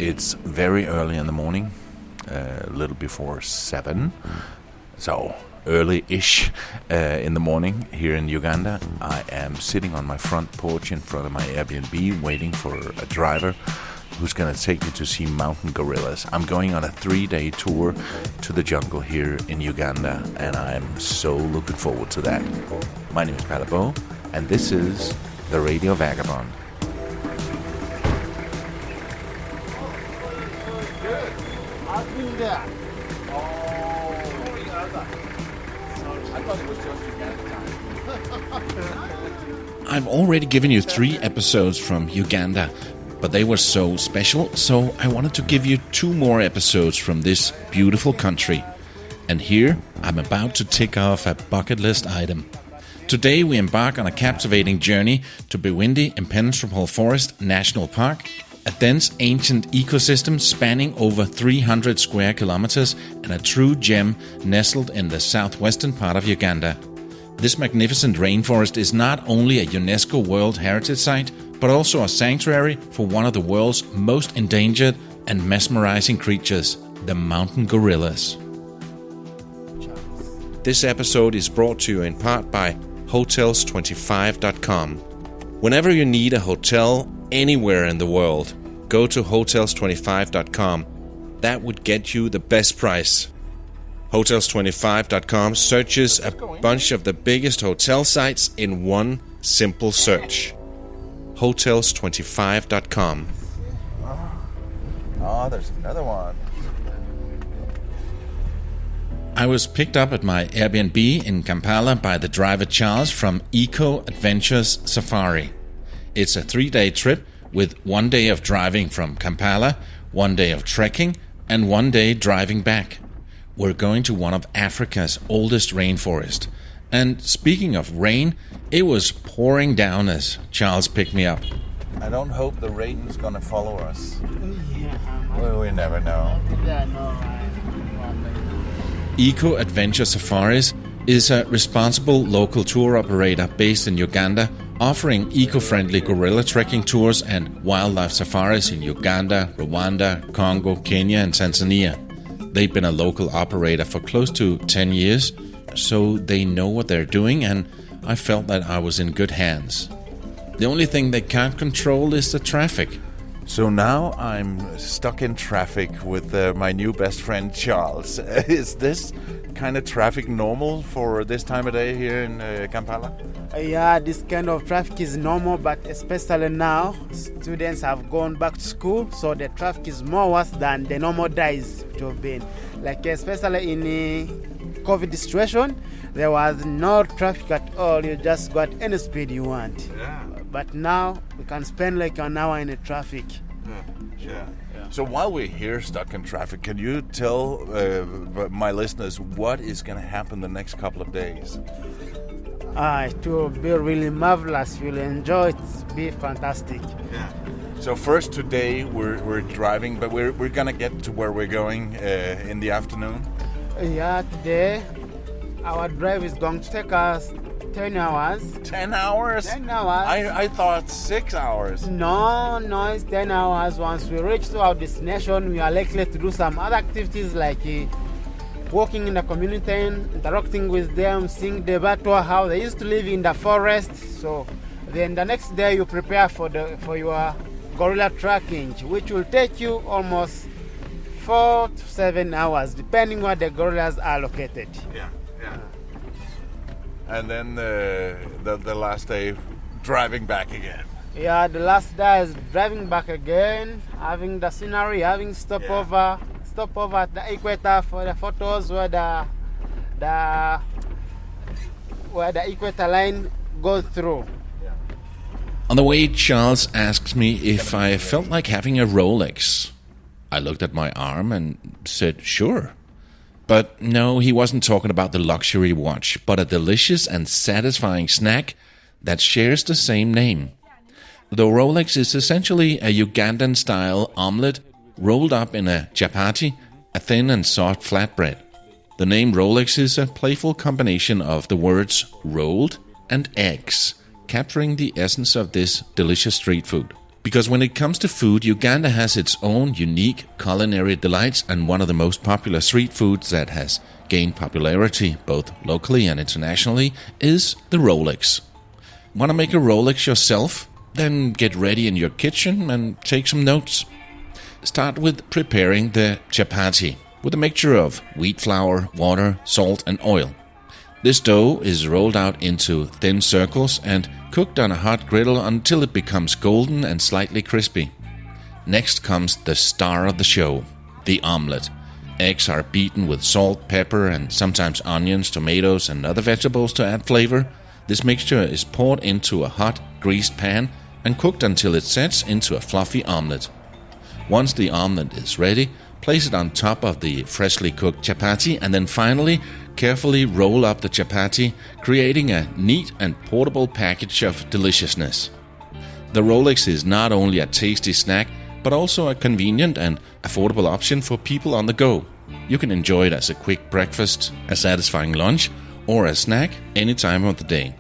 It's very early in the morning, a little before 7, so early-ish in the morning here in Uganda. I am sitting on my front porch in front of my Airbnb waiting for a driver who's going to take me to see mountain gorillas. I'm going on a 3-day tour to the jungle here in Uganda, and I'm so looking forward to that. My name is Panorama, and this is the Radio Vagabond. Good. I've been there. I thought it was just Uganda time. I've already given you 3 episodes from Uganda, but they were so special, so I wanted to give you 2 more episodes from this beautiful country. And here, I'm about to tick off a bucket list item. Today we embark on a captivating journey to Bwindi Impenetrable Forest National Park, a dense ancient ecosystem spanning over 300 square kilometers and a true gem nestled in the southwestern part of Uganda. This magnificent rainforest is not only a UNESCO World Heritage Site, but also a sanctuary for one of the world's most endangered and mesmerizing creatures, the mountain gorillas. This episode is brought to you in part by Hotels25.com. Whenever you need a hotel anywhere in the world, go to Hotels25.com. That would get you the best price. Hotels25.com searches a bunch of the biggest hotel sites in one simple search. Hotels25.com. Oh, there's another one. I was picked up at my Airbnb in Kampala by the driver Charles from Eco Adventures Safari. It's a 3-day trip with 1 day of driving from Kampala, 1 day of trekking, and 1 day driving back. We're going to one of Africa's oldest rainforests. And speaking of rain, it was pouring down as Charles picked me up. I don't hope the rain's gonna follow us. Yeah. Well, we never know. Eco Adventure Safaris is a responsible local tour operator based in Uganda, offering eco-friendly gorilla trekking tours and wildlife safaris in Uganda, Rwanda, Congo, Kenya and Tanzania. They've been a local operator for close to 10 years, so they know what they're doing, and I felt that I was in good hands. The only thing they can't control is the traffic. So now I'm stuck in traffic with my new best friend Charles. Is this kind of traffic normal for this time of day here in Kampala? Yeah, this kind of traffic is normal, but especially now, students have gone back to school, so the traffic is more worse than the normal days it have been. Like especially in the COVID situation, there was no traffic at all. You just got any speed you want. Yeah. But now we can spend like an hour in the traffic. Yeah. So while we're here stuck in traffic, can you tell my listeners what is going to happen the next couple of days? It will be really marvelous. You'll enjoy it. It'll be fantastic. Yeah. So first today we're driving, but we're going to get to where we're going in the afternoon. Yeah, today our drive is going to take us 10 hours. 10 hours? 10 hours. I thought 6 hours. No, it's 10 hours. Once we reach to our destination, we are likely to do some other activities like walking in the community, interacting with them, seeing the battle, how they used to live in the forest. So then the next day you prepare for your gorilla tracking, which will take you almost 4 to 7 hours, depending where the gorillas are located. Yeah. And then the last day, driving back again. Yeah, the last day is driving back again, having the scenery, having stopover at the equator for the photos where the equator line goes through. Yeah. On the way, Charles asked me if I felt like having a Rolex. I looked at my arm and said, sure. But no, he wasn't talking about the luxury watch, but a delicious and satisfying snack that shares the same name. The Rolex is essentially a Ugandan-style omelette rolled up in a chapati, a thin and soft flatbread. The name Rolex is a playful combination of the words rolled and eggs, capturing the essence of this delicious street food. Because when it comes to food, Uganda has its own unique culinary delights, and one of the most popular street foods that has gained popularity both locally and internationally is the Rolex. Want to make a Rolex yourself? Then get ready in your kitchen and take some notes. Start with preparing the chapati with a mixture of wheat flour, water, salt and oil. This dough is rolled out into thin circles and cooked on a hot griddle until it becomes golden and slightly crispy. Next comes the star of the show, the omelette. Eggs are beaten with salt, pepper, and sometimes onions, tomatoes, and other vegetables to add flavor. This mixture is poured into a hot, greased pan and cooked until it sets into a fluffy omelette. Once the omelette is ready, place it on top of the freshly cooked chapati and then finally carefully roll up the chapati, creating a neat and portable package of deliciousness. The Rolex is not only a tasty snack, but also a convenient and affordable option for people on the go. You can enjoy it as a quick breakfast, a satisfying lunch, or a snack any time of the day.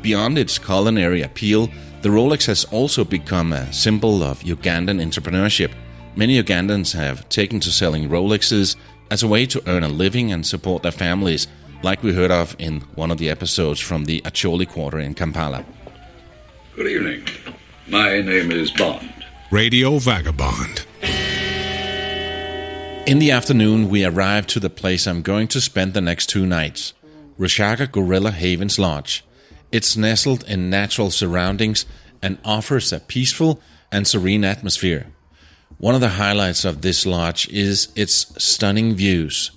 Beyond its culinary appeal, the Rolex has also become a symbol of Ugandan entrepreneurship. Many Ugandans have taken to selling Rolexes as a way to earn a living and support their families, like we heard of in one of the episodes from the Acholi quarter in Kampala. Good evening. My name is Bond. Radio Vagabond. In the afternoon, we arrived to the place I'm going to spend the next 2 nights, Rushaga Gorilla Havens Lodge. It's nestled in natural surroundings and offers a peaceful and serene atmosphere. One of the highlights of this lodge is its stunning views.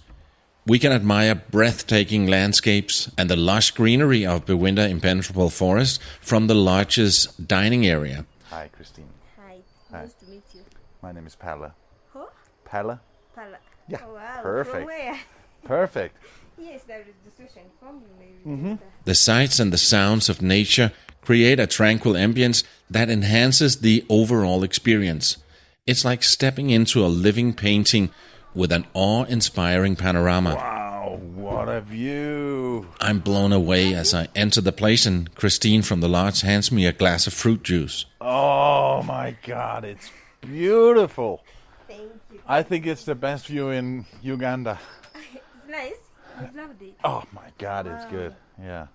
We can admire breathtaking landscapes and the lush greenery of Bwindi Impenetrable Forest from the lodge's dining area. Hi, Christine. Hi. Hi. Nice to meet you. My name is Palla. Who? Palla? Pala. Yeah, Oh, wow. perfect. From where? Perfect. Yes, there is the station from maybe. The sights and the sounds of nature create a tranquil ambience that enhances the overall experience. It's like stepping into a living painting with an awe-inspiring panorama. Wow, what a view. I'm blown away as I enter the place and Christine from the lodge hands me a glass of fruit juice. Oh my God, it's beautiful. Thank you. I think it's the best view in Uganda. It's nice. I loved it. Oh my God, it's good. Yeah,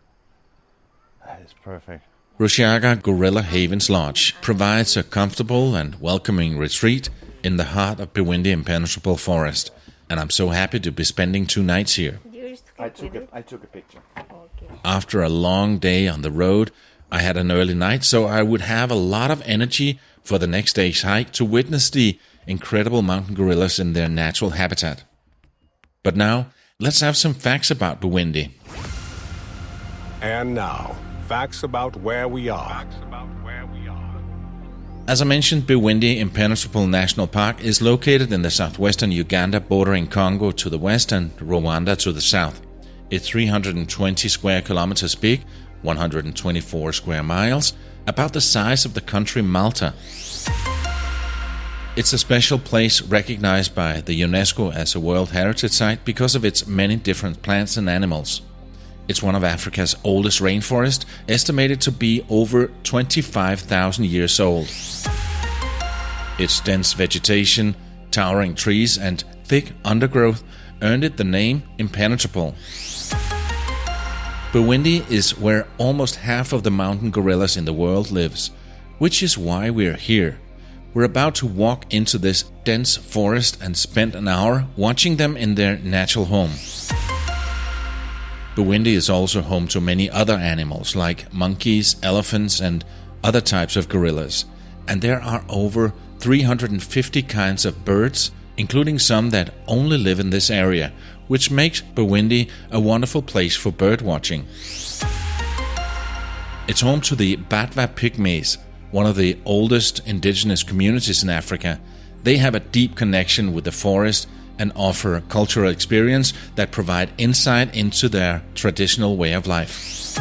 that is perfect. Rushaga Gorilla Havens Lodge provides a comfortable and welcoming retreat in the heart of Bwindi Impenetrable Forest, and I'm so happy to be spending 2 nights here. You used to I cook with it? took a picture. Okay. After a long day on the road, I had an early night, so I would have a lot of energy for the next day's hike to witness the incredible mountain gorillas in their natural habitat. But now, let's have some facts about Bwindi. And now, facts about where we are. As I mentioned, Bwindi Impenetrable National Park is located in the southwestern Uganda, bordering Congo to the west and Rwanda to the south. It's 320 square kilometers big, 124 square miles, about the size of the country Malta. It's a special place recognized by the UNESCO as a World Heritage Site because of its many different plants and animals. It's one of Africa's oldest rainforests, estimated to be over 25,000 years old. Its dense vegetation, towering trees, and thick undergrowth earned it the name Impenetrable. Bwindi is where almost half of the mountain gorillas in the world lives, which is why we're here. We're about to walk into this dense forest and spend an hour watching them in their natural home. Bwindi is also home to many other animals like monkeys, elephants, and other types of gorillas. And there are over 350 kinds of birds, including some that only live in this area, which makes Bwindi a wonderful place for bird watching. It's home to the Batwa Pygmies, one of the oldest indigenous communities in Africa. They have a deep connection with the forest and offer a cultural experience that provide insight into their traditional way of life.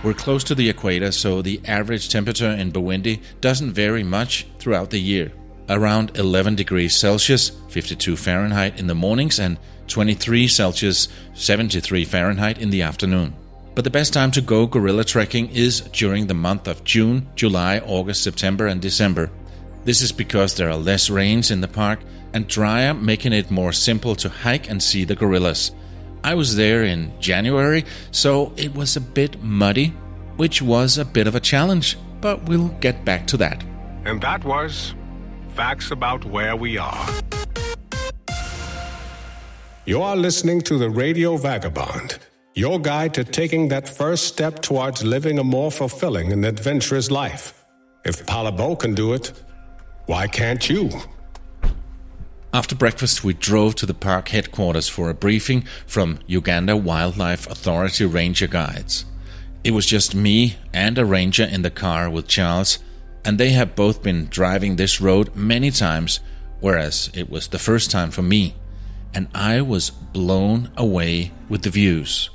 We're close to the equator, so the average temperature in Bwindi doesn't vary much throughout the year. Around 11 degrees Celsius, 52 Fahrenheit in the mornings, and 23 Celsius, 73 Fahrenheit in the afternoon. But the best time to go gorilla trekking is during the month of June, July, August, September and December. This is because there are less rains in the park and drier, making it more simple to hike and see the gorillas. I was there in January, so it was a bit muddy, which was a bit of a challenge, but we'll get back to that. And that was Facts About Where We Are. You are listening to the Radio Vagabond, your guide to taking that first step towards living a more fulfilling and adventurous life. If Palabo can do it, why can't you? After breakfast, we drove to the park headquarters for a briefing from Uganda Wildlife Authority ranger guides. It was just me and a ranger in the car with Charles, and they have both been driving this road many times, whereas it was the first time for me, and I was blown away with the views.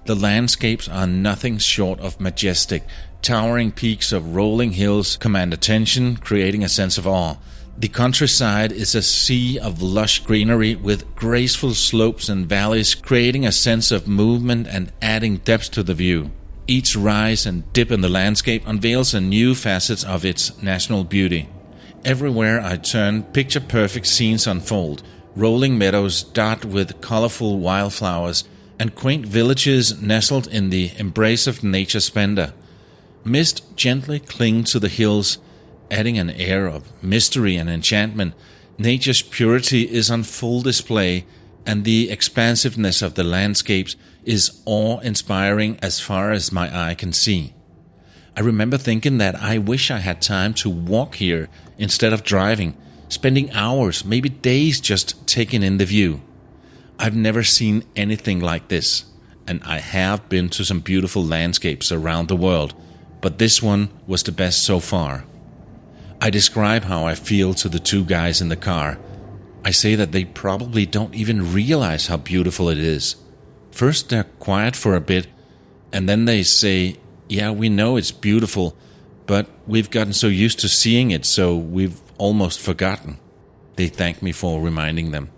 The landscapes are nothing short of majestic. Towering peaks of rolling hills command attention, creating a sense of awe. The countryside is a sea of lush greenery with graceful slopes and valleys, creating a sense of movement and adding depth to the view. Each rise and dip in the landscape unveils a new facet of its national beauty. Everywhere I turn, picture-perfect scenes unfold. Rolling meadows dot with colorful wildflowers, and quaint villages nestled in the embrace of nature's splendor. Mist gently clings to the hills, adding an air of mystery and enchantment. Nature's purity is on full display, and the expansiveness of the landscapes is awe-inspiring as far as my eye can see. I remember thinking that I wish I had time to walk here instead of driving, spending hours, maybe days just taking in the view. I've never seen anything like this, and I have been to some beautiful landscapes around the world, but this one was the best so far. I describe how I feel to the two guys in the car. I say that they probably don't even realize how beautiful it is. First they're quiet for a bit, and then they say, yeah, we know it's beautiful, but we've gotten so used to seeing it, so we've almost forgotten. They thank me for reminding them.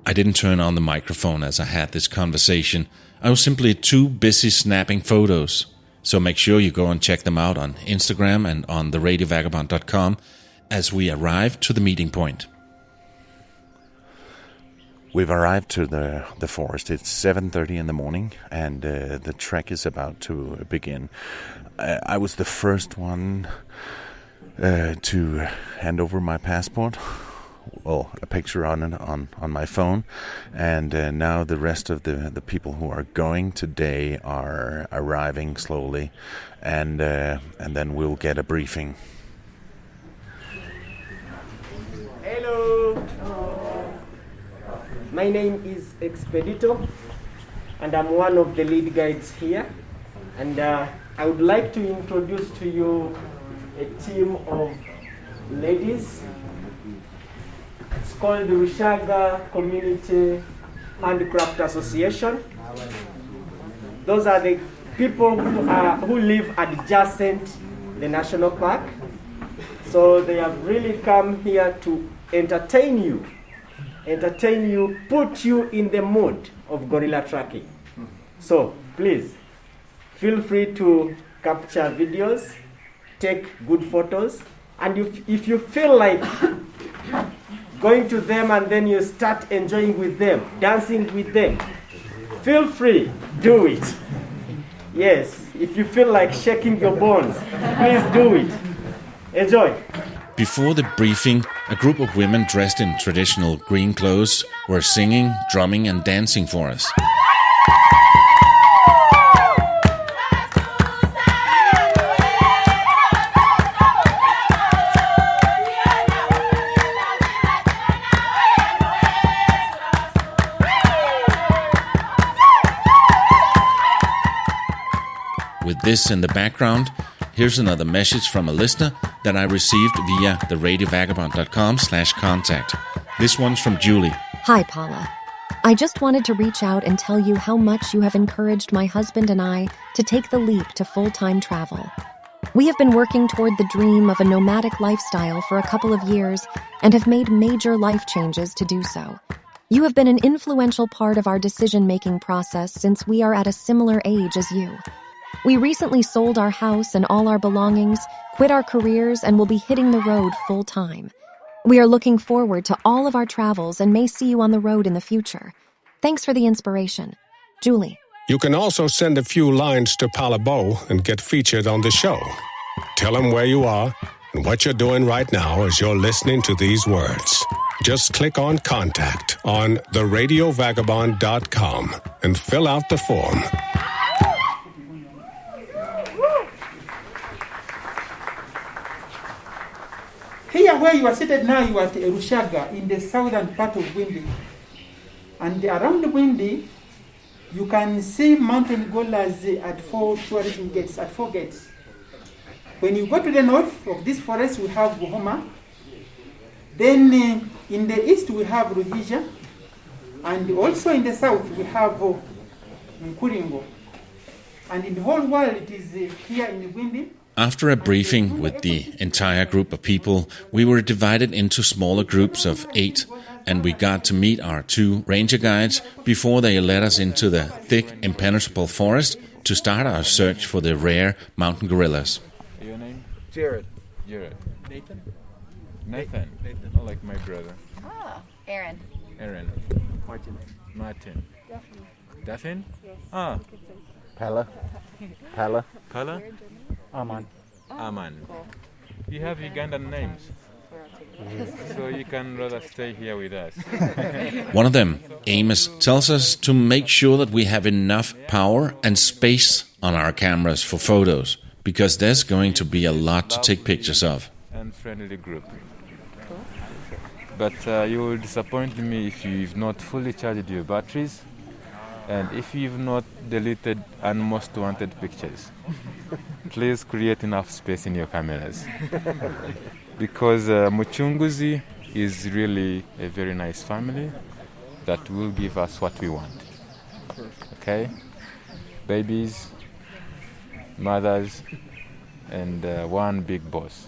I didn't turn on the microphone as I had this conversation. I was simply too busy snapping photos. So make sure you go and check them out on Instagram and on theradiovagabond.com as we arrive to the meeting point. We've arrived to the forest. It's 7:30 in the morning, and the trek is about to begin. I was the first one to hand over my passport. Well, a picture on it on my phone, and now the rest of the people who are going today are arriving slowly, and then we'll get a briefing. Hello. My name is Expedito, and I'm one of the lead guides here, and I would like to introduce to you a team of ladies. It's called the Rushaga Community Handicraft Association. Those are the people who live adjacent the national park. So they have really come here to entertain you, put you in the mood of gorilla tracking. So please, feel free to capture videos, take good photos, and if you feel like going to them and then you start enjoying with them, dancing with them, feel free, do it. Yes, if you feel like shaking your bones, please do it. Enjoy. Before the briefing, a group of women dressed in traditional green clothes were singing, drumming and dancing for us. With this in the background, here's another message from a listener that I received via theradiovagabond.com/contact. This one's from Julie. Hi, Paula. I just wanted to reach out and tell you how much you have encouraged my husband and I to take the leap to full-time travel. We have been working toward the dream of a nomadic lifestyle for a couple of years and have made major life changes to do so. You have been an influential part of our decision-making process since we are at a similar age as you. We recently sold our house and all our belongings, quit our careers, and will be hitting the road full-time. We are looking forward to all of our travels and may see you on the road in the future. Thanks for the inspiration. Julie. You can also send a few lines to Palabo and get featured on the show. Tell him where you are and what you're doing right now as you're listening to these words. Just click on Contact on theradiovagabond.com and fill out the form. Here where you are seated now, you are at Rushaga in the southern part of Bwindi. And around Bwindi, you can see mountain gorillas at 4 tourism gates, at 4 gates. When you go to the north of this forest, we have Buhoma. Then in the east, we have Ruhija. And also in the south, we have Nkuringo. And in the whole world, it is here in Bwindi. After a briefing with the entire group of people, we were divided into smaller groups of 8, and we got to meet our 2 ranger guides before they led us into the thick, impenetrable forest to start our search for the rare mountain gorillas. Your name? Jared. Nathan? Nathan. Oh, like my brother. Ah, Aaron. Aaron. Martin. Daphne? Yes. Ah. Pella. Pala? Aman. Cool. You have Ugandan names, so you can rather stay here with us. One of them, Amos, tells us to make sure that we have enough power and space on our cameras for photos, because there's going to be a lot to take pictures of. And friendly group. But you will disappoint me if you've not fully charged your batteries and if you've not deleted most wanted pictures. Please create enough space in your cameras. Because Muchunguzi is really a very nice family that will give us what we want. Okay? Babies, mothers, and one big boss.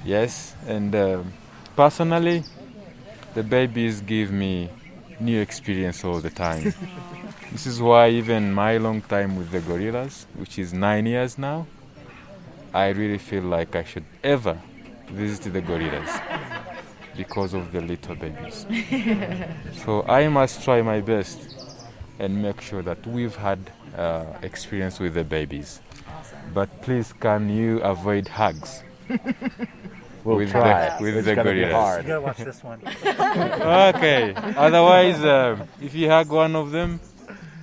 Yes, and personally, the babies give me new experience all the time. This is why even my long time with the gorillas, which is 9 years now, I really feel like I should ever visit the gorillas because of the little babies. So I must try my best and make sure that we've had experience with the babies. But please, can you avoid hugs? We'll try. With it's the gonna gorillas. be hard. You gotta watch this one. Okay. Otherwise, if you hug one of them,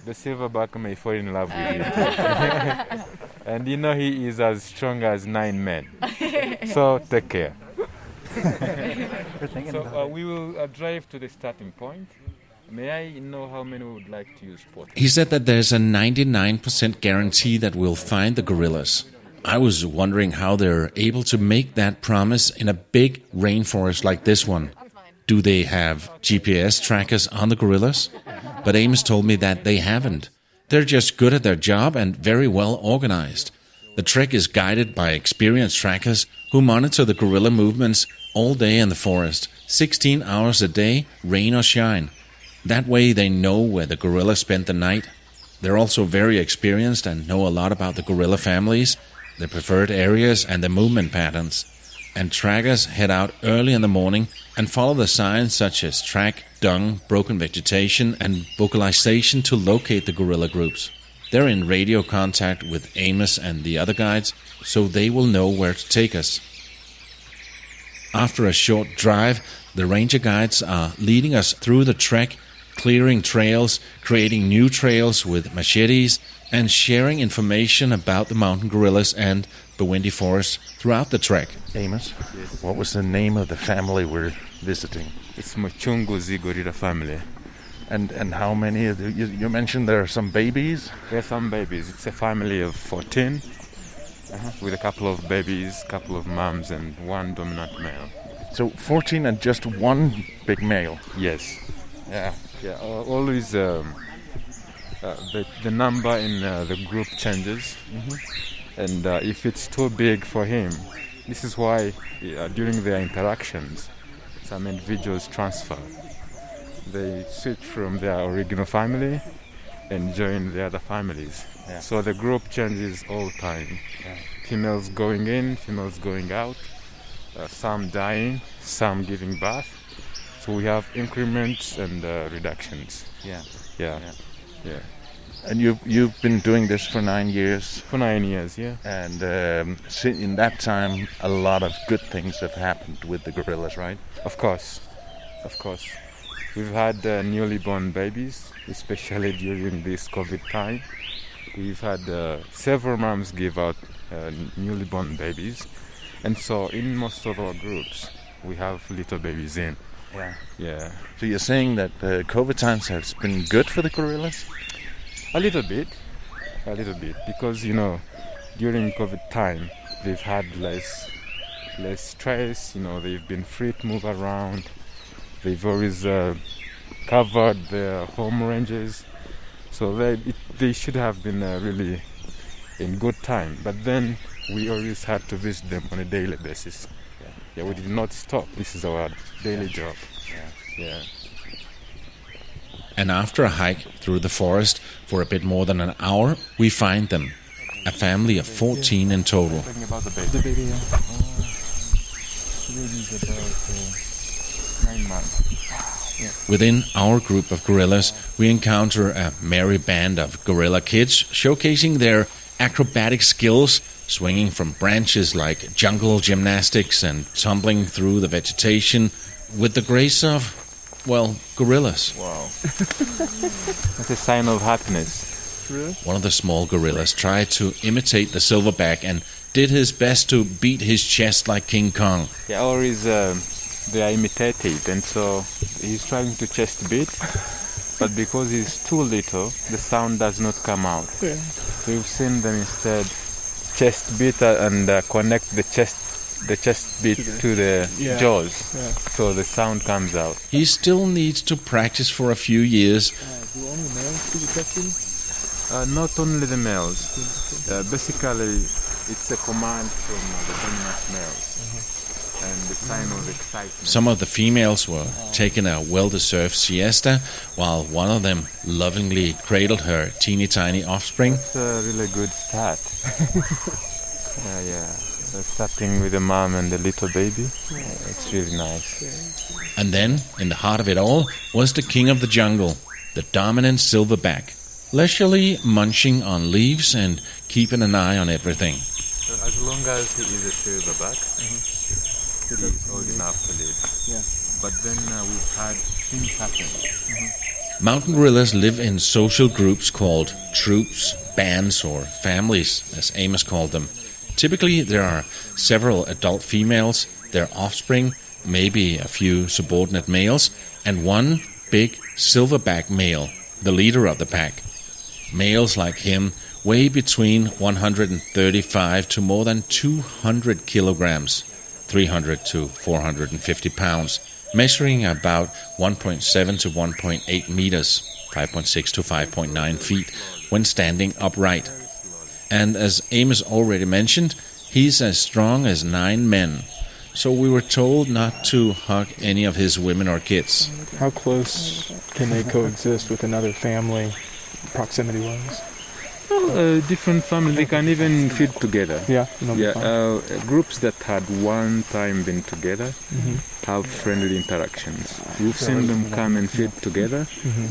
the silverback may fall in love with you. And you know he is as strong as 9 men. So take care. So we will drive to the starting point. May I know how many would like to use portraits? He said that there's a 99% guarantee that we'll find the gorillas. I was wondering how they're able to make that promise in a big rainforest like this one. Do they have GPS trackers on the gorillas? But Amos told me that they haven't. They're just good at their job and very well organized. The trek is guided by experienced trackers who monitor the gorilla movements all day in the forest, 16 hours a day, rain or shine. That way they know where the gorilla spent the night. They're also very experienced and know a lot about the gorilla families, their preferred areas and their movement patterns. And trackers head out early in the morning and follow the signs such as track, dung, broken vegetation and vocalization to locate the gorilla groups. They're in radio contact with Amos and the other guides, so they will know where to take us. After a short drive, the ranger guides are leading us through the trek, clearing trails, creating new trails with machetes, and sharing information about the mountain gorillas and Bwindi Forest throughout the trek. Amos, yes. What was the name of the family we're visiting? It's Muchunguzi gorilla family. And how many? You mentioned there are some babies? There are some babies. It's a family of 14 with a couple of babies, couple of moms, and one dominant male. So 14 and just one big male? Yes. Yeah. Always the number in the group changes. And if it's too big for him, this is why during their interactions, some individuals transfer. they switch from their original family and join the other families. Yeah. So the group changes all time. Yeah. Females going in, females going out, some dying, some giving birth. So we have increments and reductions. Yeah. Yeah. Yeah. Yeah. And you've been doing this for 9 years. For 9 years, yeah. And in that time, a lot of good things have happened with the gorillas, right? Of course. We've had newly born babies, especially during this COVID time. We've had several moms give out newly born babies. And so in most of our groups, we have little babies in. Yeah. Yeah. So you're saying that COVID times has been good for the gorillas? A little bit, because during COVID time they've had less stress. They've been free to move around. They've always covered their home ranges, so they should have been really in good time. But then we always had to visit them on a daily basis. Yeah, we did not stop. This is our daily job. Yeah. And after a hike through the forest for a bit more than an hour, we find them. A family of 14 in total. Talking about the baby. The baby, the baby's about 9 months. Yeah. Within our group of gorillas, we encounter a merry band of gorilla kids showcasing their acrobatic skills, swinging from branches like jungle gymnastics and tumbling through the vegetation with the grace of, well, gorillas. Wow. That's a sign of happiness. Really? One of the small gorillas tried to imitate the silverback and did his best to beat his chest like King Kong. Yeah, always they are imitated, and so he's trying to chest beat, but because he's too little, the sound does not come out. Yeah. So we've seen them instead chest beat and connect the chest beat to the jaws, so the sound comes out. He still needs to practice for a few years. Do only males do the testing? Not only the males. Basically, it's a command from the dominant males, and the sign of excitement. Some of the females were taking a well-deserved siesta, while one of them lovingly cradled her teeny tiny offspring. It's a really good start. Yeah. Starting with the mom and the little baby, it's really nice. And then, in the heart of it all, was the king of the jungle, the dominant silverback, leisurely munching on leaves and keeping an eye on everything. As long as he is a silverback, he's old enough to live. Yeah. But then we've had things happen. Mountain gorillas live in social groups called troops, bands, or families, as Amos called them. Typically, there are several adult females, their offspring, maybe a few subordinate males, and one big silverback male, the leader of the pack. Males like him weigh between 135 to more than 200 kilograms, 300 to 450 pounds, measuring about 1.7 to 1.8 meters, 5.6 to 5.9 feet, when standing upright. And as Amos already mentioned, he's as strong as 9 men. So we were told not to hug any of his women or kids. How close can they coexist with another family, proximity-wise? Different families, they can even feed together. Groups that had one time been together have friendly interactions. We've seen them come and feed together.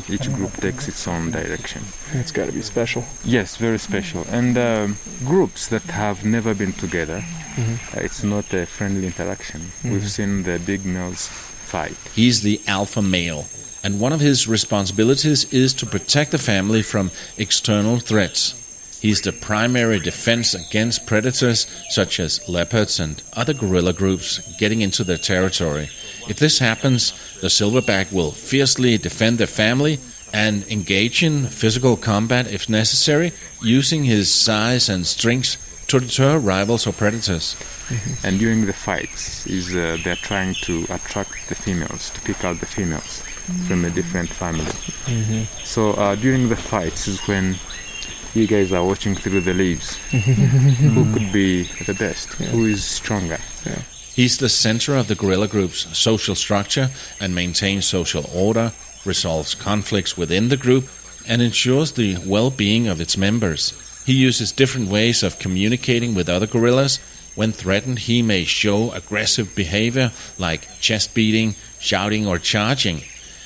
Each group takes its own direction. It's got to be special. Yes, very special. And groups that have never been together, it's not a friendly interaction. We've seen the big males fight. He's the alpha male, and one of his responsibilities is to protect the family from external threats. He's the primary defense against predators such as leopards and other gorilla groups getting into their territory. If this happens, the silverback will fiercely defend their family and engage in physical combat if necessary, using his size and strength to deter rivals or predators. And during the fights, they're trying to attract the females, to pick out the females from a different family. So during the fights is when you guys are watching through the leaves. Who could be the best? Who is stronger? He's the center of the gorilla group's social structure and maintains social order, resolves conflicts within the group, and ensures the well-being of its members. He uses different ways of communicating with other gorillas. When threatened, he may show aggressive behavior like chest beating, shouting, or charging.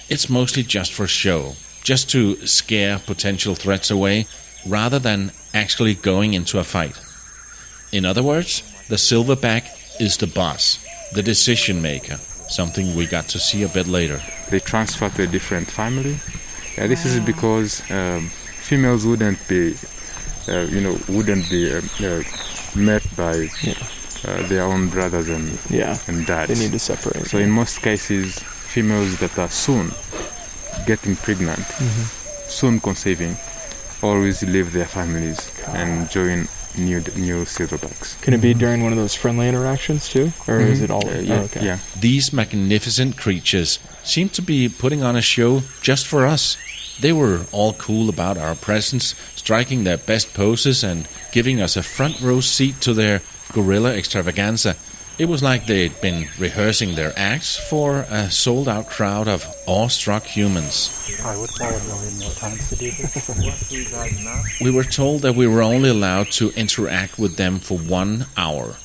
It's mostly just for show, just to scare potential threats away, rather than actually going into a fight. In other words, the silverback is the boss, the decision maker, something we got to see a bit later. They transfer to a different family. This is because females wouldn't be met by their own brothers and dads. They need to separate. So in most cases, females that are soon getting pregnant, soon conceiving, always leave their families and join new silverbacks. Can it be during one of those friendly interactions too? Or is it all... Yeah. These magnificent creatures seem to be putting on a show just for us. They were all cool about our presence, striking their best poses and giving us a front row seat to their gorilla extravaganza. It was like they'd been rehearsing their acts for a sold-out crowd of awestruck humans. I would follow a million more times to do this. We were told that we were only allowed to interact with them for 1 hour,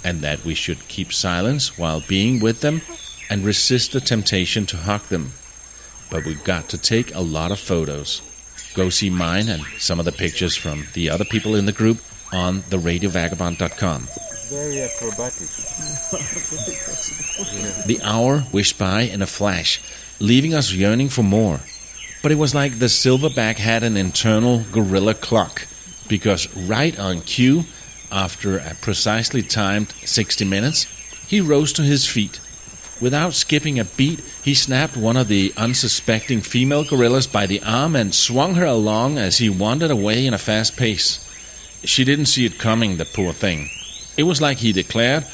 and that we should keep silence while being with them and resist the temptation to hug them. But we got to take a lot of photos. Go see mine and some of the pictures from the other people in the group on the radiovagabond.com. Very acrobatic. The hour wished by in a flash, leaving us yearning for more. But it was like the silverback had an internal gorilla clock, because right on cue, after a precisely timed 60 minutes, he rose to his feet. Without skipping a beat, he snapped one of the unsuspecting female gorillas by the arm and swung her along as he wandered away in a fast pace. She didn't see it coming, the poor thing. It was like he declared,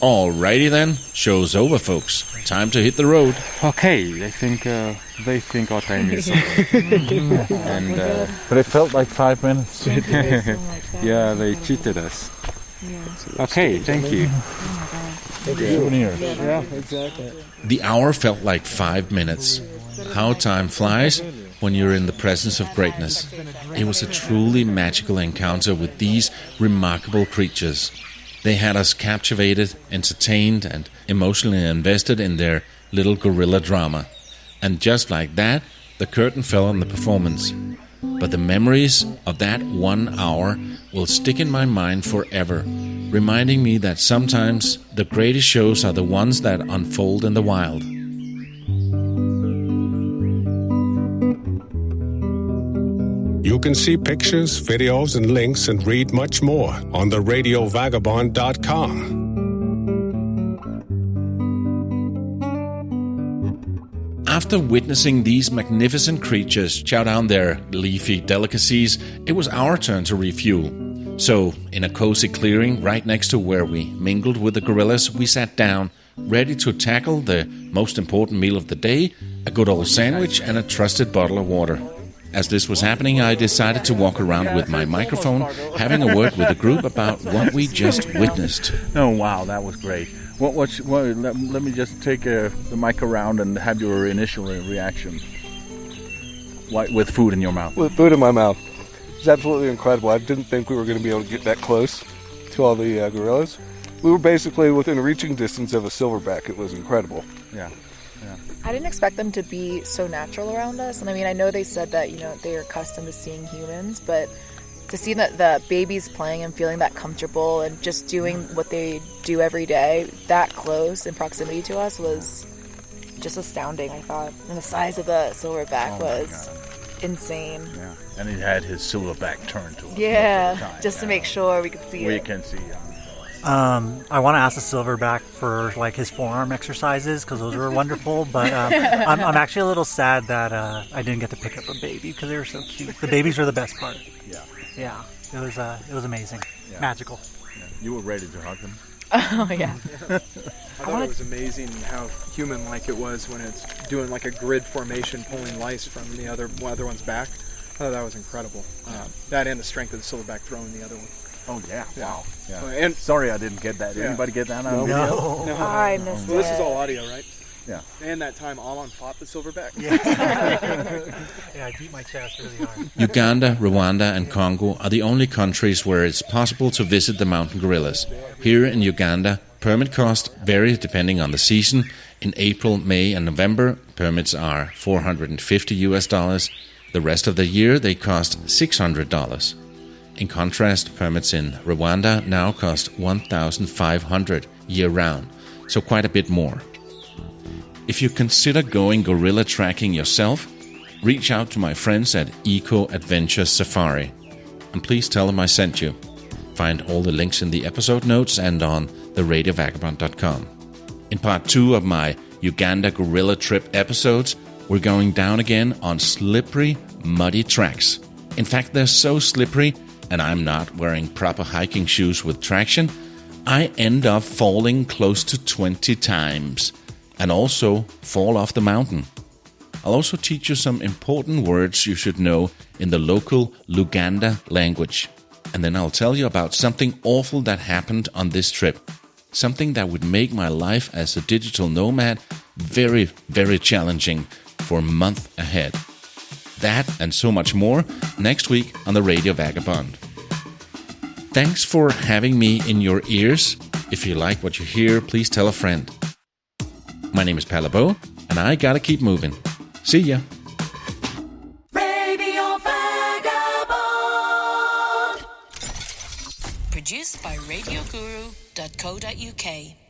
"Alrighty then, show's over, folks. Time to hit the road." Okay, I think they think our time is over. And but it felt like 5 minutes. Yeah, they cheated us. Okay, thank you. Souvenir. Yeah, exactly. The hour felt like 5 minutes. How time flies when you're in the presence of greatness. It was a truly magical encounter with these remarkable creatures. They had us captivated, entertained, and emotionally invested in their little gorilla drama. And just like that, the curtain fell on the performance. But the memories of that 1 hour will stick in my mind forever, reminding me that sometimes the greatest shows are the ones that unfold in the wild. You can see pictures, videos, and links and read much more on the RadioVagabond.com. After witnessing these magnificent creatures chow down their leafy delicacies, it was our turn to refuel. So, in a cozy clearing right next to where we mingled with the gorillas, we sat down, ready to tackle the most important meal of the day, a good old sandwich and a trusted bottle of water. As this was happening, I decided to walk around with my microphone, having a word with the group about what we just witnessed. Oh, wow, that was great. Let me just take the mic around and have your initial reaction. With food in your mouth. With food in my mouth. It's absolutely incredible. I didn't think we were going to be able to get that close to all the gorillas. We were basically within reaching distance of a silverback. It was incredible. Yeah. I didn't expect them to be so natural around us. And I mean, I know they said that, they are accustomed to seeing humans, but to see that the babies playing and feeling that comfortable and just doing what they do every day, that close in proximity to us was just astounding, I thought. And the size of the silverback was insane. Yeah, and he had his silverback turned to us. Yeah, just to make sure we could see it. We can see I want to ask the silverback for his forearm exercises because those were wonderful. But I'm actually a little sad that I didn't get to pick up a baby because they were so cute. The babies were the best part. Yeah, it was amazing, magical. Yeah. You were ready to hug them. Oh yeah. I thought it was amazing how human-like it was when it's doing like a grid formation, pulling lice from the other one's back. I thought that was incredible. That and the strength of the silverback throwing the other one. Oh yeah! Wow. Yeah. And sorry, I didn't get that. Did anybody get that? No. I missed it. Well, this is all audio, right? Yeah. And that time Alan fought the silverback. Yeah, I beat my chest really hard. Uganda, Rwanda, and Congo are the only countries where it's possible to visit the mountain gorillas. Here in Uganda, permit costs vary depending on the season. In April, May, and November, permits are $450. The rest of the year, they cost $600. In contrast, permits in Rwanda now cost $1,500 year-round, so quite a bit more. If you consider going gorilla tracking yourself, reach out to my friends at Eco Adventure Safari. And please tell them I sent you. Find all the links in the episode notes and on theRadioVagabond.com. In part 2 of my Uganda gorilla trip episodes, we're going down again on slippery, muddy tracks. In fact, they're so slippery, and I'm not wearing proper hiking shoes with traction, I end up falling close to 20 times. And also fall off the mountain. I'll also teach you some important words you should know in the local Luganda language. And then I'll tell you about something awful that happened on this trip. Something that would make my life as a digital nomad very, very challenging for a month ahead. That and so much more next week on the Radio Vagabond. Thanks for having me in your ears. If you like what you hear, please tell a friend. My name is Panorama, and I gotta keep moving. See ya. Radio Vagabond. Produced by RadioGuru.co.uk.